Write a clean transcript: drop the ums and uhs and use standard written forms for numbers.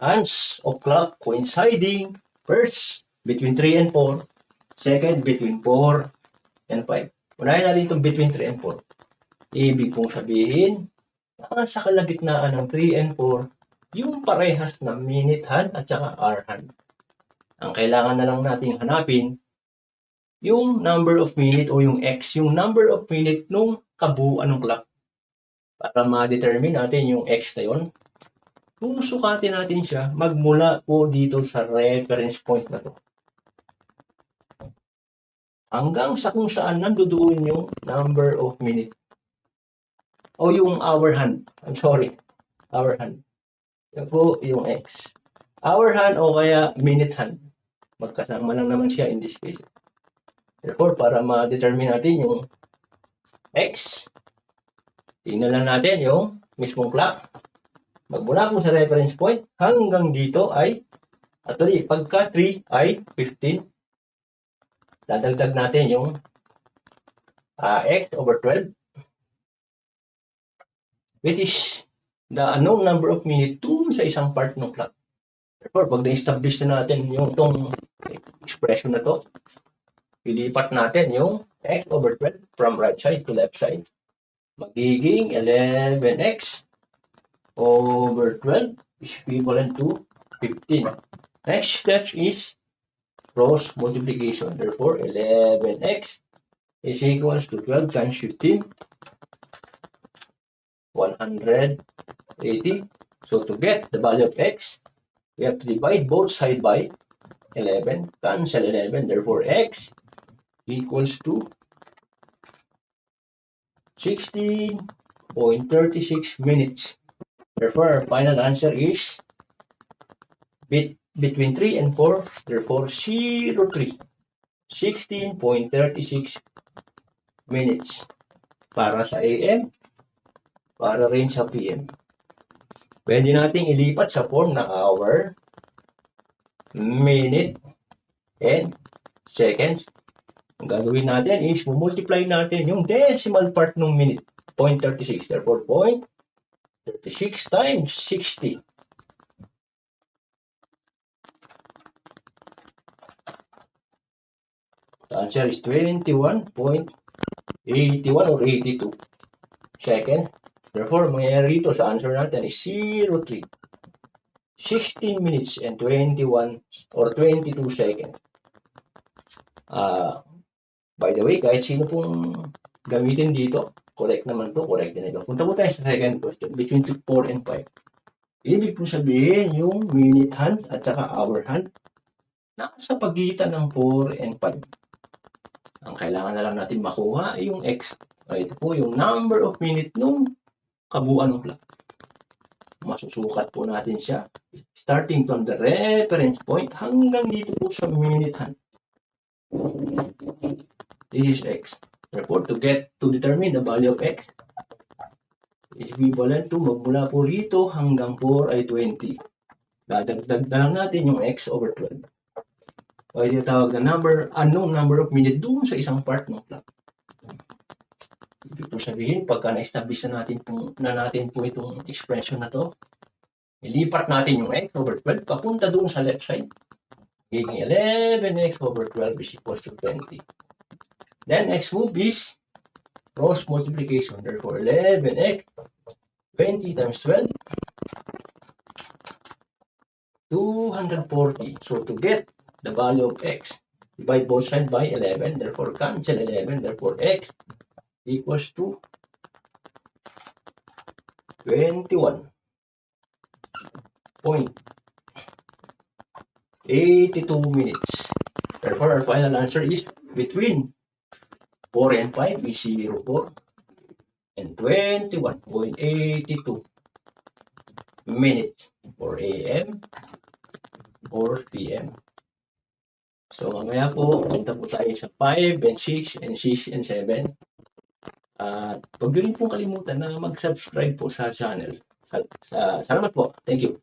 hands of clock coinciding. First, between 3 and 4. Second, between 4 and 5. Unahin natin itong between 3 and 4. Ibig pong sabihin, sa kalagitnaan ng 3 and 4, yung parehas na minute hand at saka hour hand. Ang kailangan na lang nating hanapin, yung number of minute o yung x, yung number of minute nung kabuuan ng clock. Para ma-determine natin yung x na yun, kung sukatin natin siya, magmula po dito sa reference point na to. Hanggang sa kung saan nandoon yung number of minute. O yung hour hand. I'm sorry. Hour hand. Yan po yung x. Hour hand o kaya minute hand. Magkasama lang naman siya in this case. Therefore, para ma-determine natin yung x, tingnan lang natin yung mismong clock. Magmula po sa reference point hanggang dito ay, actually, pagka 3 ay 15. Dadagdag natin yung x over 12, which is the unknown number of minutes dun sa isang part ng clock. Therefore, pag na-establish na natin yung itong expression na to, ilipat natin yung x over 12 from right side to left side. Magiging 11x over 12 is equivalent to 15. Next step is cross multiplication. Therefore, 11x is equals to 12 times 15, 180. So to get the value of x, we have to divide both sides by 11. Cancel 11. Therefore, x equals to 16.36 minutes. Therefore, our final answer is between 3 and 4. Therefore, 03. 16.36 minutes. Para sa AM, para rin sa PM. Pwede nating ilipat sa form na hour, minute, and seconds. Ang gagawin natin is multiply natin yung decimal part ng minute, 0.36. Therefore, 0.36 times 60. The answer is 21.81 or 82 second. Therefore, mangyayari rito sa answer natin is 03. 16 minutes and 21 or 22 seconds. By the way, kahit sino pong gamitin dito, correct naman to, correct din ito. Punta po tayo sa second question, between 4 and 5. Ibig po sabihin, yung minute hand at saka hour hand, nasa pagitan ng 4 and 5. Ang kailangan na lang natin makuha ay yung x. Ito po yung number of minute nung kabuuan ng clock. Masusukat po natin siya starting from the reference point hanggang dito po sa minute hand. This is x. Therefore, to determine the value of x, is equivalent to magmula po rito hanggang 4 ay 20. Dadagdag na lang natin yung x over 12. O ito tawag na unknown number of minutes dun sa isang part ng clock. Ibig po sabihin, pagka na-establish na natin po itong expression na to, ilipat natin yung x over 12 papunta dun sa left side. Giging 11x over 12 is equals to 20. Then next move is cross multiplication. Therefore, 11x, 20 times 12, 240. So to get the value of x, divide both sides by 11. Therefore, cancel 11. Therefore, x equals to 21.82 minutes. Therefore, our final answer is between 4 and 5 is 04 and 21.82 minutes for AM or PM. So, mamaya po, punta po tayo sa 5 and 6 and 6 and 7. At huwag nyo rin pong kalimutan na mag-subscribe po sa channel. Salamat po. Thank you.